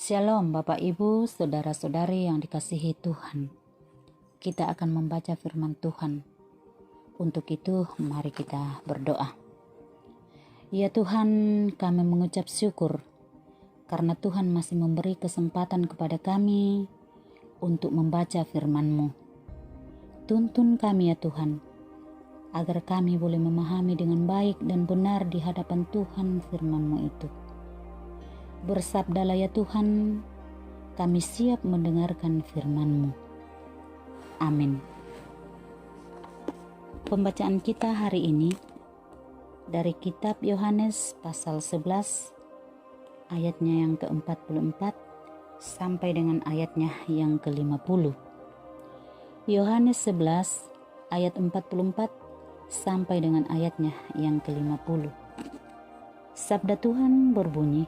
Shalom Bapak Ibu, Saudara-saudari yang dikasihi Tuhan. Kita akan membaca firman Tuhan. Untuk itu mari kita berdoa. Ya Tuhan, kami mengucap syukur karena Tuhan masih memberi kesempatan kepada kami untuk membaca firman-Mu. Tuntun kami ya Tuhan, agar kami boleh memahami dengan baik dan benar di hadapan Tuhan firman-Mu itu. Bersabdalah ya Tuhan, kami siap mendengarkan firman-Mu. Amin. Pembacaan kita hari ini dari kitab Yohanes pasal 11 ayatnya yang ke-44 sampai dengan ayatnya yang ke-50. Yohanes 11 ayat 44 sampai dengan ayatnya yang ke-50. Sabda Tuhan berbunyi,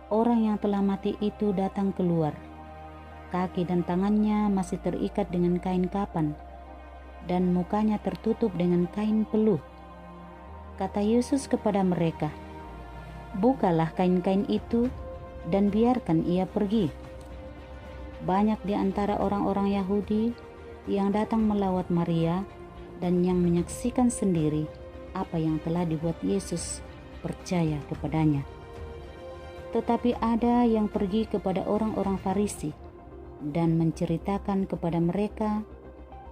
orang yang telah mati itu datang keluar. Kaki dan tangannya masih terikat dengan kain kapan, dan mukanya tertutup dengan kain peluh. Kata Yesus kepada mereka, bukalah kain-kain itu dan biarkan ia pergi. Banyak di antara orang-orang Yahudi yang datang melawat Maria dan yang menyaksikan sendiri apa yang telah dibuat Yesus percaya kepadanya. Tetapi ada yang pergi kepada orang-orang Farisi dan menceritakan kepada mereka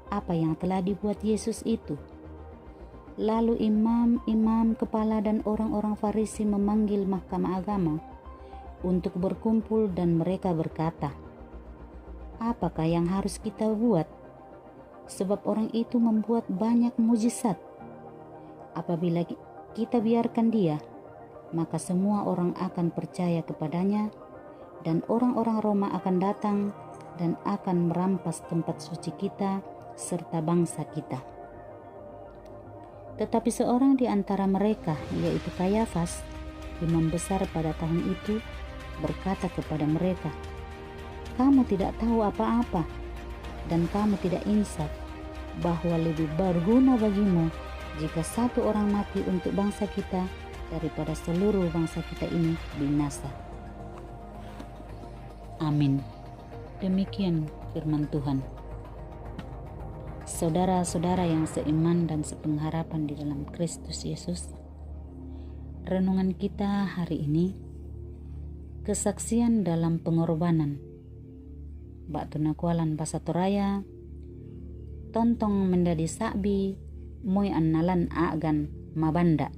apa yang telah dibuat Yesus itu. Lalu imam-imam kepala dan orang-orang Farisi memanggil mahkamah agama untuk berkumpul dan mereka berkata, apakah yang harus kita buat? Sebab orang itu membuat banyak mujizat. Apabila kita biarkan dia, maka semua orang akan percaya kepadanya, dan orang-orang Roma akan datang dan akan merampas tempat suci kita serta bangsa kita. Tetapi seorang di antara mereka, yaitu Kayafas, imam besar pada tahun itu, berkata kepada mereka, kamu tidak tahu apa-apa, dan kamu tidak insaf bahwa lebih berguna bagimu jika satu orang mati untuk bangsa kita daripada seluruh bangsa kita ini binasa. Amin. Demikian firman Tuhan. Saudara-saudara yang seiman dan sepengharapan di dalam Kristus Yesus, renungan kita hari ini, kesaksian dalam pengorbanan. Bak tunakualan bahasa Toraya, tontong mendadi sakbi, moy annalan agan mabanda.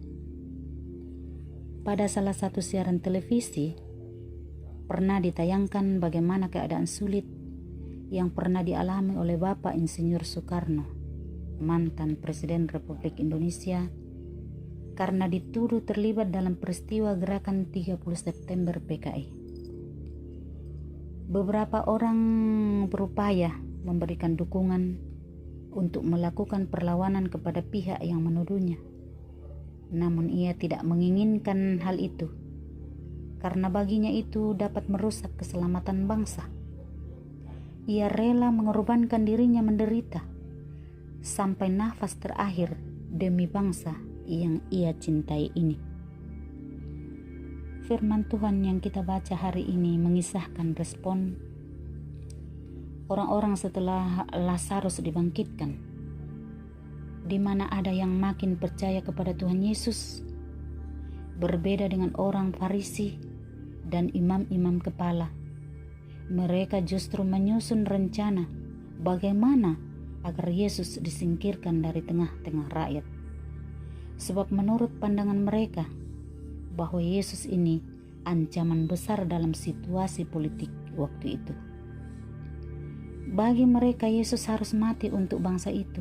Pada salah satu siaran televisi, pernah ditayangkan bagaimana keadaan sulit yang pernah dialami oleh Bapak Insinyur Soekarno, mantan Presiden Republik Indonesia, karena dituduh terlibat dalam peristiwa gerakan 30 September PKI. Beberapa orang berupaya memberikan dukungan untuk melakukan perlawanan kepada pihak yang menuduhnya. Namun ia tidak menginginkan hal itu, karena baginya itu dapat merusak keselamatan bangsa. Ia rela mengorbankan dirinya menderita sampai nafas terakhir demi bangsa yang ia cintai ini. Firman Tuhan yang kita baca hari ini mengisahkan respon orang-orang setelah Lazarus dibangkitkan, di mana ada yang makin percaya kepada Tuhan Yesus, berbeda dengan orang Farisi dan imam-imam kepala. Mereka justru menyusun rencana bagaimana agar Yesus disingkirkan dari tengah-tengah rakyat. Sebab menurut pandangan mereka, bahwa Yesus ini ancaman besar dalam situasi politik waktu itu. Bagi mereka Yesus harus mati untuk bangsa itu.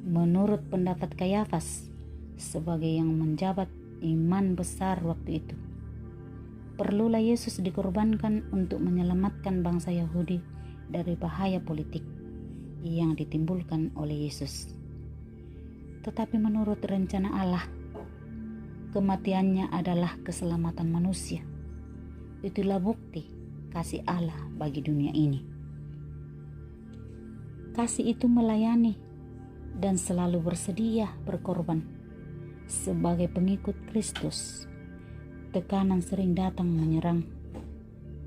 Menurut pendapat Kayafas sebagai yang menjabat iman besar waktu itu, perlulah Yesus dikorbankan untuk menyelamatkan bangsa Yahudi dari bahaya politik yang ditimbulkan oleh Yesus. Tetapi menurut rencana Allah, kematiannya adalah keselamatan manusia. Itulah bukti kasih Allah bagi dunia ini. Kasih itu melayani dan selalu bersedia berkorban. Sebagai pengikut Kristus, tekanan sering datang menyerang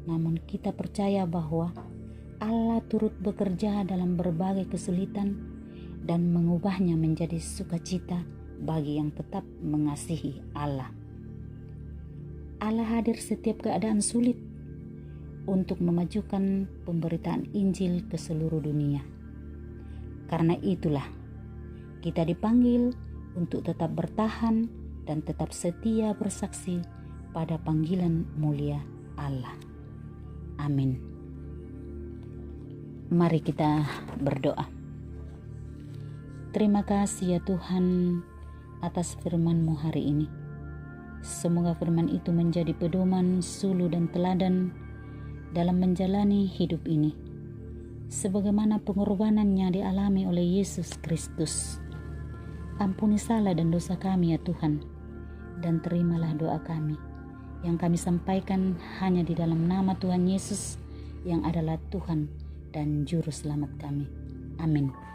namun kita percaya bahwa Allah turut bekerja dalam berbagai kesulitan dan mengubahnya menjadi sukacita bagi yang tetap mengasihi Allah. Allah hadir setiap keadaan sulit untuk memajukan pemberitaan Injil ke seluruh dunia. Karena itulah kita dipanggil untuk tetap bertahan dan tetap setia bersaksi pada panggilan mulia Allah. Amin. Mari kita berdoa. Terima kasih ya Tuhan atas firman-Mu hari ini. Semoga firman itu menjadi pedoman, suluh dan teladan dalam menjalani hidup ini, sebagaimana pengorbanannya dialami oleh Yesus Kristus. Ampuni salah dan dosa kami ya Tuhan, dan terimalah doa kami yang kami sampaikan hanya di dalam nama Tuhan Yesus yang adalah Tuhan dan Juru Selamat kami. Amin.